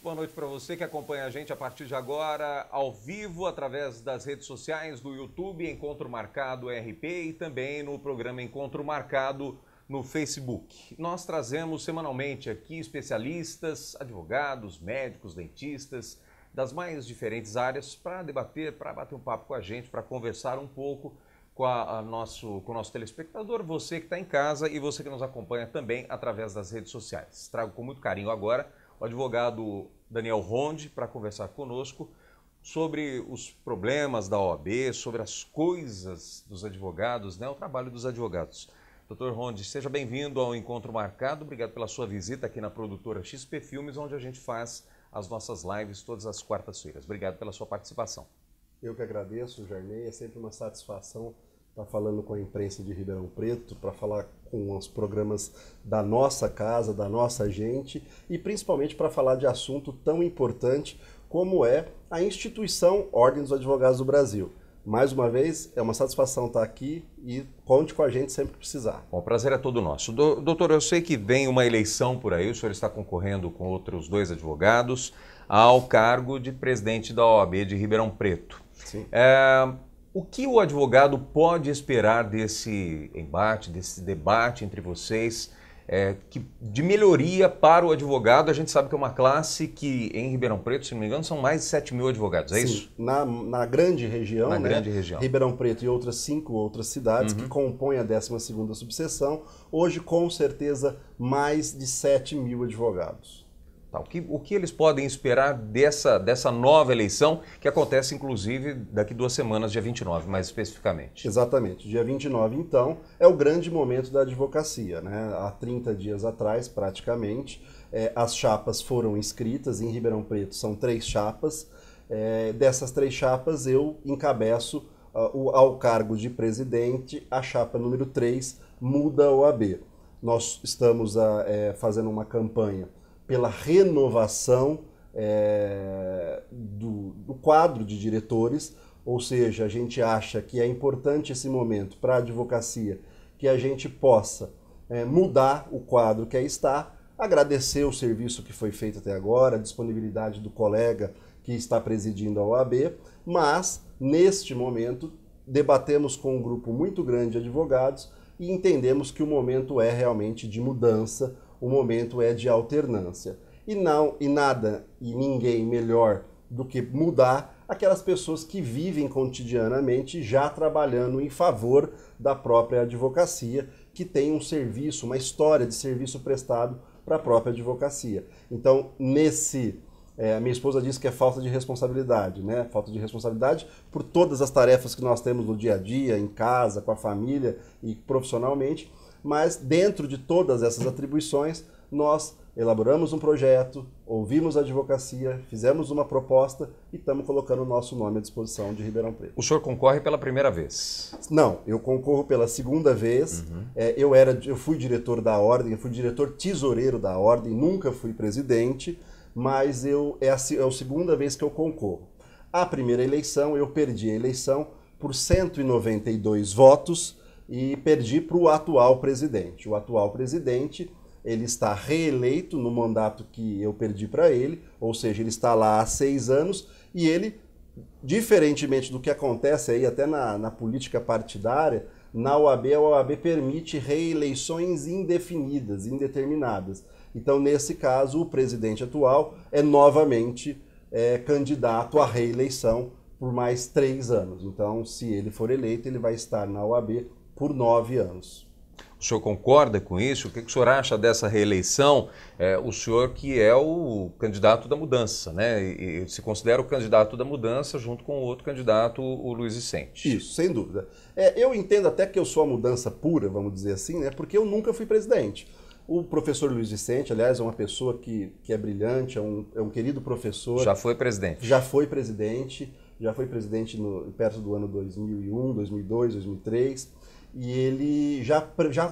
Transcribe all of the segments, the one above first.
boa noite para você que acompanha a gente a partir de agora, ao vivo, através das redes sociais, do YouTube, Encontro Marcado RP e também no programa Encontro Marcado no Facebook. Nós trazemos semanalmente aqui especialistas, advogados, médicos, dentistas, das mais diferentes áreas para debater, para bater um papo com a gente, para conversar um pouco com o nosso telespectador, você que está em casa e você que nos acompanha também através das redes sociais. Trago com muito carinho agora o advogado Daniel Ronde para conversar conosco sobre os problemas da OAB, sobre as coisas dos advogados, né, o trabalho dos advogados. Doutor Ronde, seja bem-vindo ao Encontro Marcado, obrigado pela sua visita aqui na produtora XP Filmes, onde a gente faz as nossas lives todas as quartas-feiras. Obrigado pela sua participação. Eu que agradeço, Jarney, é sempre uma satisfação estar falando com a imprensa de Ribeirão Preto, para falar com os programas da nossa casa, da nossa gente, e principalmente para falar de assunto tão importante como é a instituição Ordem dos Advogados do Brasil. Mais uma vez, é uma satisfação estar aqui e conte com a gente sempre que precisar. Bom, o prazer é todo nosso. Doutor, eu sei que vem uma eleição por aí, o senhor está concorrendo com outros dois advogados ao cargo de presidente da OAB de Ribeirão Preto. Sim. O que o advogado pode esperar desse embate, desse debate entre vocês, de melhoria para o advogado? A gente sabe que é uma classe que em Ribeirão Preto, se não me engano, são mais de 7 mil advogados, é Sim, isso? Na grande região, Na né? grande região. Ribeirão Preto e outras 5 outras cidades que compõem a 12ª subseção, hoje com certeza mais de 7 mil advogados. O que eles podem esperar dessa nova eleição, que acontece inclusive daqui 2 semanas, dia 29, mais especificamente? Exatamente. Dia 29, então, é o grande momento da advocacia, né? Há 30 dias atrás, praticamente, as chapas foram inscritas. Em Ribeirão Preto são 3 chapas. Dessas 3 chapas, eu encabeço ao cargo de presidente. A chapa número 3 muda a OAB. Nós estamos fazendo uma campanha pela renovação do quadro de diretores, ou seja, a gente acha que é importante esse momento para a advocacia que a gente possa mudar o quadro que aí está, agradecer o serviço que foi feito até agora, a disponibilidade do colega que está presidindo a OAB, mas neste momento debatemos com um grupo muito grande de advogados e entendemos que o momento é realmente de mudança, o momento é de alternância. E nada e ninguém melhor do que mudar aquelas pessoas que vivem cotidianamente já trabalhando em favor da própria advocacia, que tem um serviço, uma história de serviço prestado para a própria advocacia. Então, a minha esposa diz que é falta de responsabilidade, né? Falta de responsabilidade por todas as tarefas que nós temos no dia a dia, em casa, com a família e profissionalmente, mas dentro de todas essas atribuições, nós elaboramos um projeto, ouvimos a advocacia, fizemos uma proposta e estamos colocando o nosso nome à disposição de Ribeirão Preto. O senhor concorre pela primeira vez? Não, eu concorro pela segunda vez. Eu fui diretor da Ordem, eu fui diretor tesoureiro da Ordem, nunca fui presidente, mas é a segunda vez que eu concorro. A primeira eleição, eu perdi a eleição por 192 votos, e perdi para o atual presidente. O atual presidente, ele está reeleito no mandato que eu perdi para ele, ou seja, ele está lá há 6 anos, e ele, diferentemente do que acontece aí até na política partidária, na OAB, a OAB permite reeleições indefinidas, indeterminadas. Então, nesse caso, o presidente atual é novamente candidato à reeleição por mais 3 anos. Então, se ele for eleito, ele vai estar na OAB por 9 anos. O senhor concorda com isso? O que o senhor acha dessa reeleição? O senhor que é o candidato da mudança, né? E se considera o candidato da mudança junto com o outro candidato, o Luiz Vicente. Isso, sem dúvida. Eu entendo até que eu sou a mudança pura, vamos dizer assim, né? Porque eu nunca fui presidente. O professor Luiz Vicente, aliás, é uma pessoa que é brilhante, é um querido professor. Já foi presidente. Já foi presidente perto do ano 2001, 2002, 2003. E ele já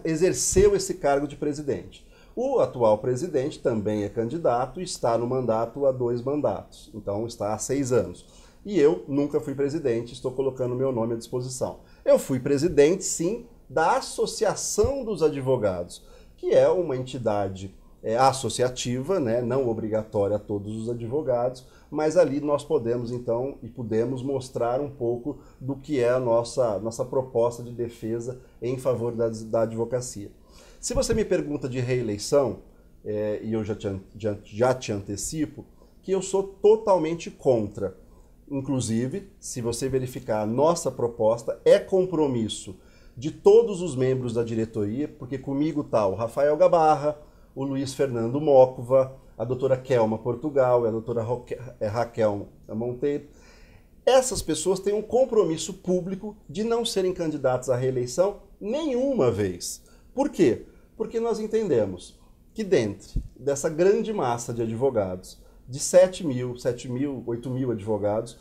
exerceu esse cargo de presidente. O atual presidente também é candidato e está no mandato há 2 mandatos, então está há 6 anos. E eu nunca fui presidente, estou colocando meu nome à disposição. Eu fui presidente, sim, da Associação dos Advogados, que é uma entidade associativa, né, não obrigatória a todos os advogados, mas ali nós podemos então e podemos mostrar um pouco do que é a nossa proposta de defesa em favor da advocacia. Se você me pergunta de reeleição, e eu já te antecipo, que eu sou totalmente contra. Inclusive, se você verificar a nossa proposta, é compromisso de todos os membros da diretoria, porque comigo está o Rafael Gabarra, o Luiz Fernando Mócova, a doutora Kelma Portugal e a doutora Raquel Monteiro. Essas pessoas têm um compromisso público de não serem candidatos à reeleição nenhuma vez. Por quê? Porque nós entendemos que dentro dessa grande massa de advogados, de 7 mil, 8 mil advogados,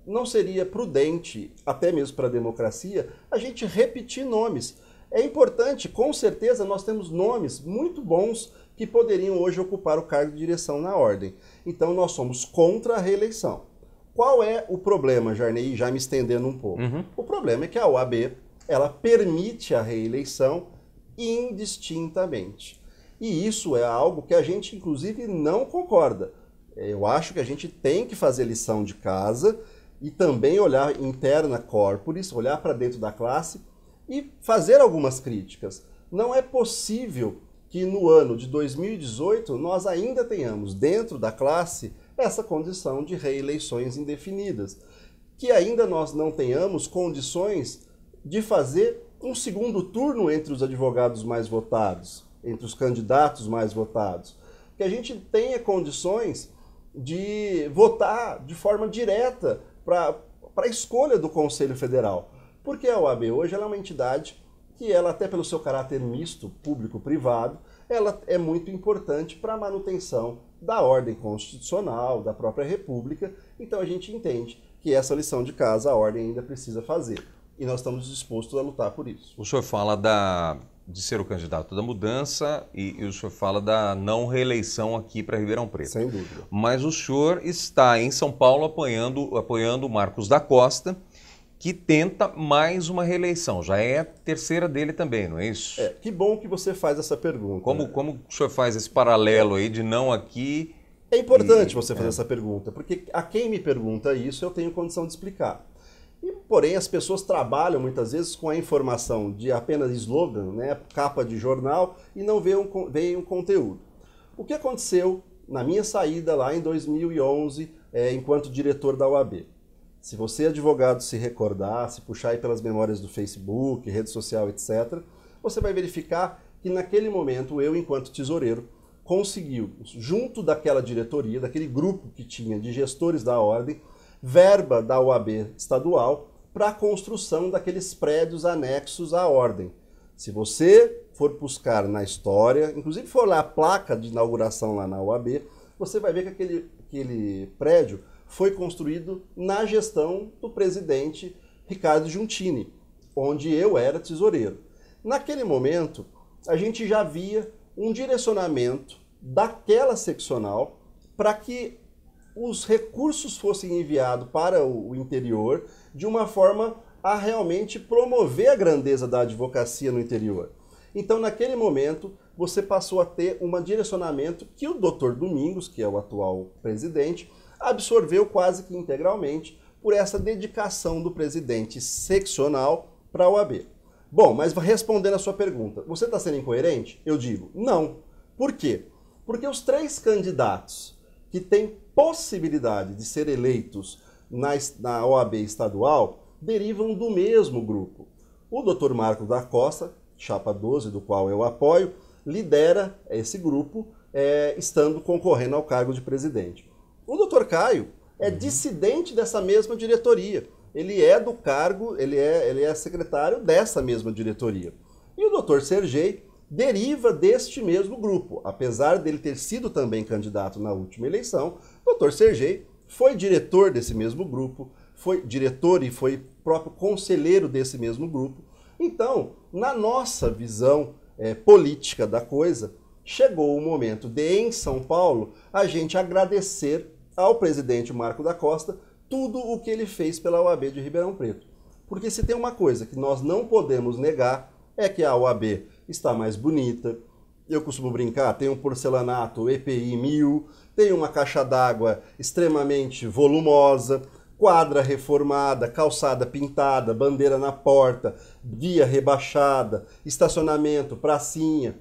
não seria prudente, até mesmo para a democracia, a gente repetir nomes. É importante, com certeza nós temos nomes muito bons que poderiam hoje ocupar o cargo de direção na ordem. Então nós somos contra a reeleição. Qual é o problema, Jarnei, já me estendendo um pouco? O problema é que a OAB, ela permite a reeleição indistintamente. E isso é algo que a gente, inclusive, não concorda. Eu acho que a gente tem que fazer lição de casa e também olhar interna corporis, olhar para dentro da classe e fazer algumas críticas. Não é possível que no ano de 2018 nós ainda tenhamos dentro da classe essa condição de reeleições indefinidas. Que ainda nós não tenhamos condições de fazer um segundo turno entre os advogados mais votados, entre os candidatos mais votados. Que a gente tenha condições de votar de forma direta para a escolha do Conselho Federal. Porque a OAB hoje ela é uma entidade que ela, até pelo seu caráter misto, público-privado, ela é muito importante para a manutenção da ordem constitucional, da própria República. Então a gente entende que essa lição de casa a ordem ainda precisa fazer. E nós estamos dispostos a lutar por isso. O senhor fala de ser o candidato da mudança e o senhor fala da não reeleição aqui para Ribeirão Preto. Sem dúvida. Mas o senhor está em São Paulo apoiando o Marcos da Costa, que tenta mais uma reeleição. Já é a terceira dele também, não é isso? Que bom que você faz essa pergunta. Como o senhor faz esse paralelo aí de não aqui? É importante você fazer essa pergunta, porque a quem me pergunta isso eu tenho condição de explicar. Porém, as pessoas trabalham muitas vezes com a informação de apenas slogan, né, capa de jornal, e não veem um conteúdo. O que aconteceu na minha saída lá em 2011, enquanto diretor da OAB? Se você, advogado, se recordar, se puxar aí pelas memórias do Facebook, rede social, etc., você vai verificar que naquele momento eu, enquanto tesoureiro, conseguiu, junto daquela diretoria, daquele grupo que tinha de gestores da ordem, verba da OAB estadual para a construção daqueles prédios anexos à ordem. Se você for buscar na história, inclusive for lá a placa de inauguração lá na OAB, você vai ver que aquele prédio foi construído na gestão do presidente Ricardo Giuntini, onde eu era tesoureiro. Naquele momento, a gente já via um direcionamento daquela seccional para que os recursos fossem enviados para o interior de uma forma a realmente promover a grandeza da advocacia no interior. Então, naquele momento, você passou a ter um direcionamento que o Dr. Domingos, que é o atual presidente, absorveu quase que integralmente por essa dedicação do presidente seccional para a OAB. Bom, mas respondendo a sua pergunta, você está sendo incoerente? Eu digo, não. Por quê? Porque os 3 candidatos que têm possibilidade de ser eleitos na OAB estadual derivam do mesmo grupo. O Dr. Marcos da Costa, chapa 12, do qual eu apoio, lidera esse grupo, estando concorrendo ao cargo de presidente. O Dr. Caio é dissidente dessa mesma diretoria. Ele é do cargo, ele é secretário dessa mesma diretoria. E o Dr. Sergei deriva deste mesmo grupo. Apesar dele ter sido também candidato na última eleição, o Dr. Sergei foi diretor desse mesmo grupo, foi diretor e foi próprio conselheiro desse mesmo grupo. Então, na nossa visão política da coisa, chegou o momento de, em São Paulo, a gente agradecer ao presidente Marcos da Costa tudo o que ele fez pela OAB de Ribeirão Preto. Porque se tem uma coisa que nós não podemos negar, é que a OAB está mais bonita, eu costumo brincar, tem um porcelanato EPI 1000, tem uma caixa d'água extremamente volumosa, quadra reformada, calçada pintada, bandeira na porta, guia rebaixada, estacionamento, pracinha,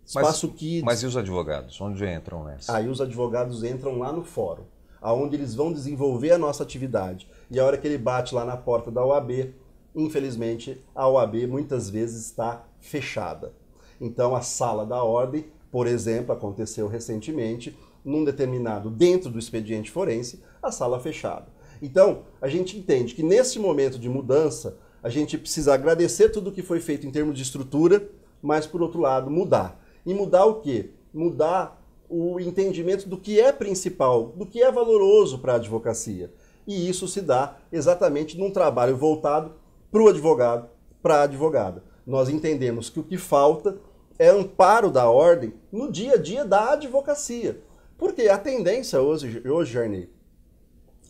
espaço kids. Mas e os advogados? Onde entram nessa? Aí os advogados entram lá no fórum, aonde eles vão desenvolver a nossa atividade. E a hora que ele bate lá na porta da OAB, infelizmente, a OAB muitas vezes está fechada. Então a sala da ordem, por exemplo, aconteceu recentemente, num determinado, dentro do expediente forense, a sala fechada. Então, a gente entende que nesse momento de mudança, a gente precisa agradecer tudo o que foi feito em termos de estrutura, mas, por outro lado, mudar. E mudar o quê? Mudar o entendimento do que é principal, do que é valoroso para a advocacia. E isso se dá exatamente num trabalho voltado para o advogado, para a advogada. Nós entendemos que o que falta é amparo da ordem no dia a dia da advocacia. Porque a tendência hoje Jarney,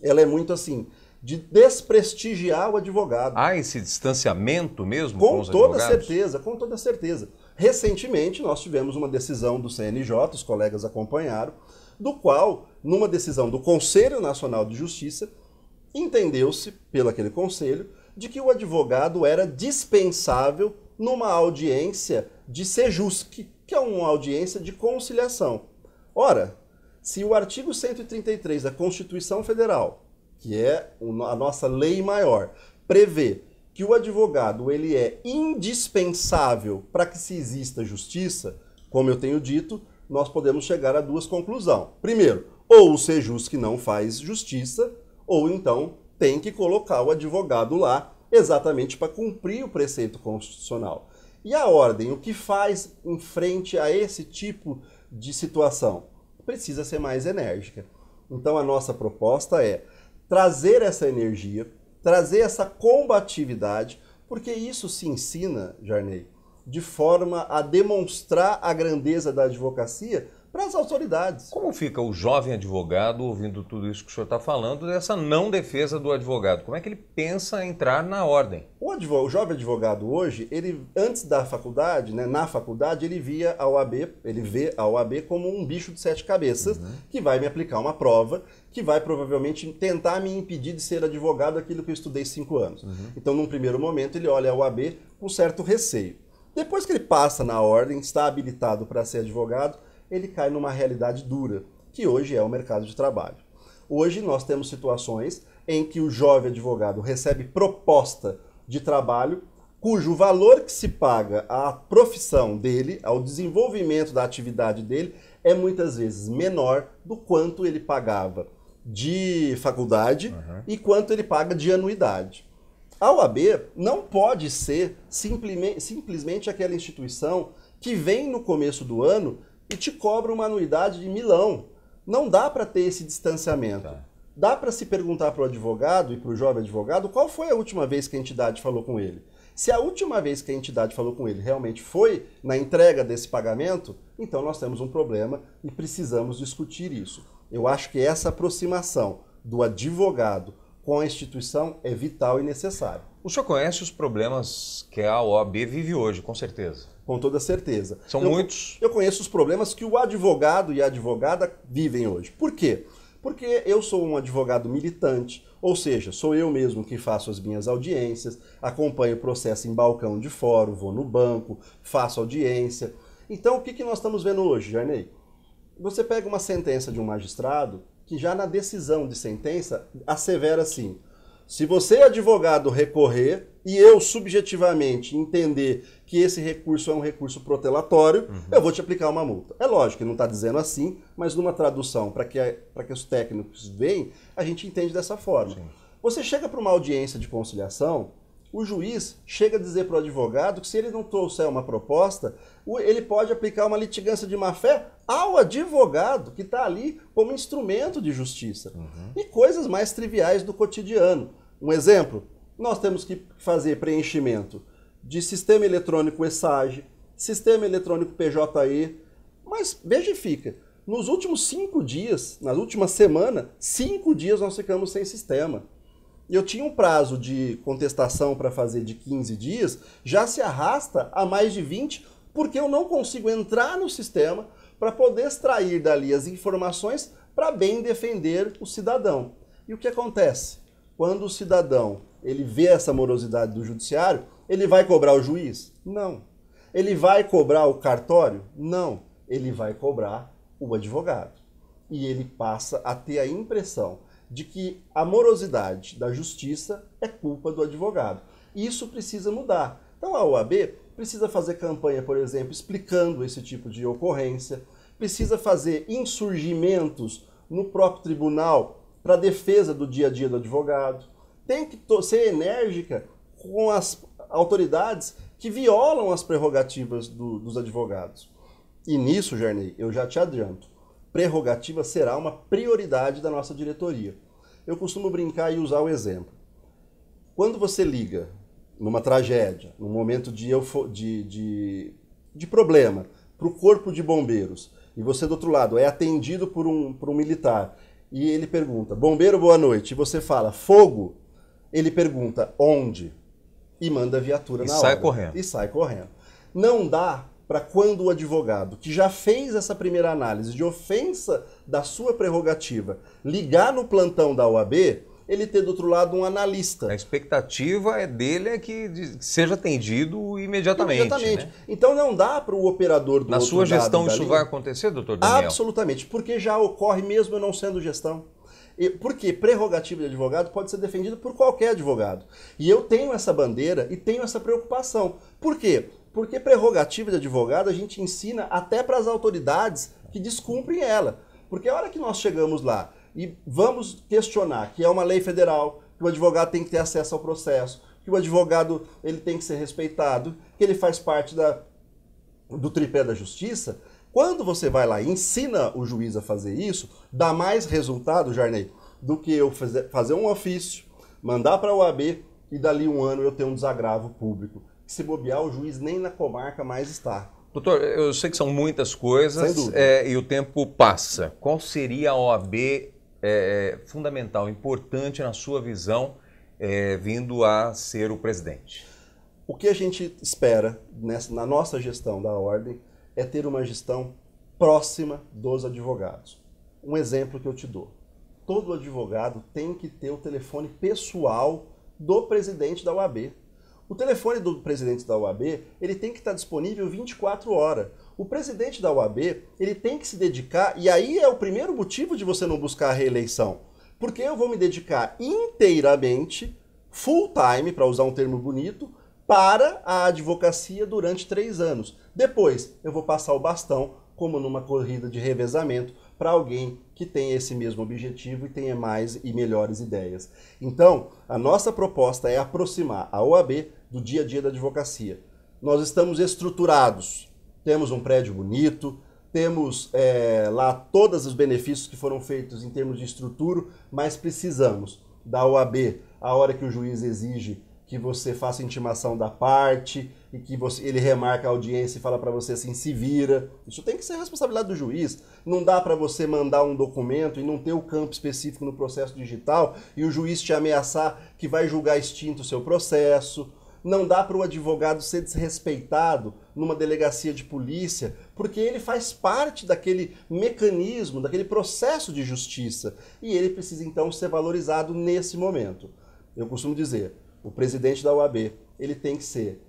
ela é muito assim, de desprestigiar o advogado. Há esse distanciamento mesmo com os toda advogados? certeza, com toda certeza. Recentemente, nós tivemos uma decisão do CNJ, os colegas acompanharam, do qual, numa decisão do Conselho Nacional de Justiça, entendeu-se, pelo aquele conselho, de que o advogado era dispensável numa audiência de sejusque, que é uma audiência de conciliação. Ora, se o artigo 133 da Constituição Federal, que é a nossa lei maior, prevê que o advogado ele é indispensável para que se exista justiça, como eu tenho dito, nós podemos chegar a duas conclusões. Primeiro, ou o sejusque não faz justiça, ou então tem que colocar o advogado lá exatamente para cumprir o preceito constitucional. E a ordem, o que faz em frente a esse tipo de situação? Precisa ser mais enérgica. Então a nossa proposta é trazer essa energia, trazer essa combatividade, porque isso se ensina, Jarney, de forma a demonstrar a grandeza da advocacia para as autoridades. Como fica o jovem advogado ouvindo tudo isso que o senhor está falando, dessa não defesa do advogado? Como é que ele pensa em entrar na ordem? O jovem advogado hoje, ele antes da faculdade, né, na faculdade, ele vê a OAB como um bicho de 7 cabeças, que vai me aplicar uma prova, que vai provavelmente tentar me impedir de ser advogado aquilo que eu estudei 5 anos. Então, num primeiro momento, ele olha a OAB com certo receio. Depois que ele passa na ordem, está habilitado para ser advogado, ele cai numa realidade dura, que hoje é o mercado de trabalho. Hoje nós temos situações em que o jovem advogado recebe proposta de trabalho cujo valor que se paga à profissão dele, ao desenvolvimento da atividade dele, é muitas vezes menor do quanto ele pagava de faculdade e quanto ele paga de anuidade. A OAB não pode ser simplesmente aquela instituição que vem no começo do ano e te cobra uma anuidade de milão. Não dá para ter esse distanciamento. Dá para se perguntar para o advogado e para o jovem advogado qual foi a última vez que a entidade falou com ele. Se a última vez que a entidade falou com ele realmente foi na entrega desse pagamento, então nós temos um problema e precisamos discutir isso. Eu acho que essa aproximação do advogado com a instituição é vital e necessária. O senhor conhece os problemas que a OAB vive hoje, com certeza? Com toda certeza. São muitos? Eu conheço os problemas que o advogado e a advogada vivem hoje. Por quê? Porque eu sou um advogado militante, ou seja, sou eu mesmo que faço as minhas audiências, acompanho o processo em balcão de fórum, vou no banco, faço audiência. Então, o que nós estamos vendo hoje, Jarney? Você pega uma sentença de um magistrado que já na decisão de sentença assevera assim: se você, advogado, recorrer e eu subjetivamente entender que esse recurso é um recurso protelatório, eu vou te aplicar uma multa. É lógico que não está dizendo assim, mas numa tradução, para que os técnicos vejam, a gente entende dessa forma. Sim. Você chega para uma audiência de conciliação, o juiz chega a dizer para o advogado que se ele não trouxer uma proposta, ele pode aplicar uma litigância de má-fé ao advogado que está ali como instrumento de justiça. E coisas mais triviais do cotidiano. Um exemplo, nós temos que fazer preenchimento de sistema eletrônico ESAGE, sistema eletrônico PJE, mas verifica, nos últimos 5 dias, na última semana, 5 dias nós ficamos sem sistema. Eu tinha um prazo de contestação para fazer de 15 dias, já se arrasta a mais de 20 porque eu não consigo entrar no sistema para poder extrair dali as informações para bem defender o cidadão. E o que acontece? Quando o cidadão ele vê essa morosidade do judiciário, ele vai cobrar o juiz? Não. Ele vai cobrar o cartório? Não. Ele vai cobrar o advogado. E ele passa a ter a impressão de que a morosidade da justiça é culpa do advogado. Isso precisa mudar. Então a OAB precisa fazer campanha, por exemplo, explicando esse tipo de ocorrência, precisa fazer insurgimentos no próprio tribunal para defesa do dia a dia do advogado, tem que ser enérgica com as autoridades que violam as prerrogativas dos advogados. E nisso, Jarney, eu já te adianto, prerrogativa será uma prioridade da nossa diretoria. Eu costumo brincar e usar o exemplo. Quando você liga numa tragédia, num momento de problema, para o corpo de bombeiros, e você do outro lado é atendido por um militar, e ele pergunta, bombeiro, boa noite, e você fala, fogo, ele pergunta, onde? E manda a viatura na hora. E sai correndo. Não dá para quando o advogado, que já fez essa primeira análise de ofensa da sua prerrogativa, ligar no plantão da OAB, ele ter do outro lado um analista. A expectativa dele é que seja atendido imediatamente. Né? Então não dá para o operador do Na sua gestão isso vai acontecer, doutor Daniel? Absolutamente, porque já ocorre mesmo eu não sendo gestão. Porque prerrogativa de advogado pode ser defendida por qualquer advogado. E eu tenho essa bandeira e tenho essa preocupação. Por quê? Porque prerrogativa de advogado a gente ensina até para as autoridades que descumprem ela. Porque a hora que nós chegamos lá e vamos questionar que é uma lei federal, que o advogado tem que ter acesso ao processo, que o advogado ele tem que ser respeitado, que ele faz parte do tripé da justiça, quando você vai lá e ensina o juiz a fazer isso, dá mais resultado, Jarney, do que eu fazer um ofício, mandar para a OAB e dali um ano eu ter um desagravo público. Se bobear, o juiz nem na comarca mais está. Doutor, eu sei que são muitas coisas e o tempo passa. Qual seria a OAB fundamental, importante na sua visão, vindo a ser o presidente? O que a gente espera na nossa gestão da Ordem é ter uma gestão próxima dos advogados. Um exemplo que eu te dou. Todo advogado tem que ter o telefone pessoal do presidente da OAB. O telefone do presidente da OAB, ele tem que estar disponível 24 horas. O presidente da OAB, ele tem que se dedicar, e aí é o primeiro motivo de você não buscar a reeleição. Porque eu vou me dedicar inteiramente, full time, para usar um termo bonito, para a advocacia durante 3 anos. Depois, eu vou passar o bastão, como numa corrida de revezamento, para alguém que tenha esse mesmo objetivo e tenha mais e melhores ideias. Então, a nossa proposta é aproximar a OAB do dia a dia da advocacia. Nós estamos estruturados, temos um prédio bonito, temos lá todos os benefícios que foram feitos em termos de estrutura, mas precisamos da OAB, a hora que o juiz exige que você faça intimação da parte e que ele remarca a audiência e fala para você assim, se vira. Isso tem que ser responsabilidade do juiz. Não dá para você mandar um documento e não ter o campo específico no processo digital e o juiz te ameaçar que vai julgar extinto o seu processo. Não dá para o advogado ser desrespeitado numa delegacia de polícia, porque ele faz parte daquele mecanismo, daquele processo de justiça. E ele precisa então ser valorizado nesse momento. Eu costumo dizer, o presidente da OAB, ele tem que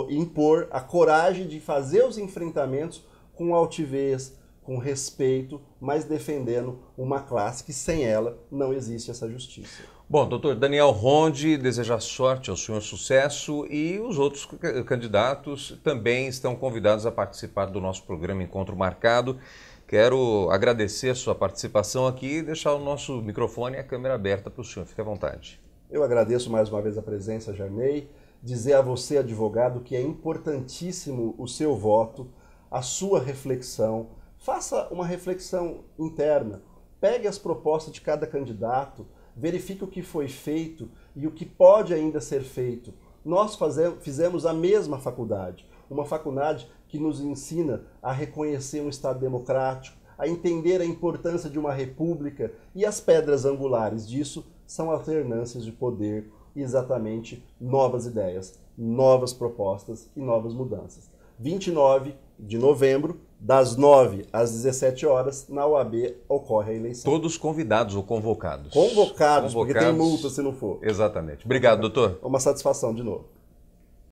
impor a coragem de fazer os enfrentamentos com altivez, com respeito, mas defendendo uma classe que sem ela não existe essa justiça. Bom, doutor Daniel Ronde, deseja sorte ao senhor, sucesso, e os outros candidatos também estão convidados a participar do nosso programa Encontro Marcado. Quero agradecer a sua participação aqui e deixar o nosso microfone e a câmera aberta para o senhor. Fique à vontade. Eu agradeço mais uma vez a presença, Jarney. Dizer a você, advogado, que é importantíssimo o seu voto, a sua reflexão. Faça uma reflexão interna. Pegue as propostas de cada candidato, verifique o que foi feito e o que pode ainda ser feito. Nós fizemos a mesma faculdade, uma faculdade que nos ensina a reconhecer um Estado democrático, a entender a importância de uma república, e as pedras angulares disso são alternâncias de poder e exatamente novas ideias, novas propostas e novas mudanças. 29 de novembro, das 9 às 17 horas, na UAB ocorre a eleição. Todos convidados ou convocados? Convocados, porque tem multa se não for. Exatamente. Obrigado, doutor. É uma satisfação de novo.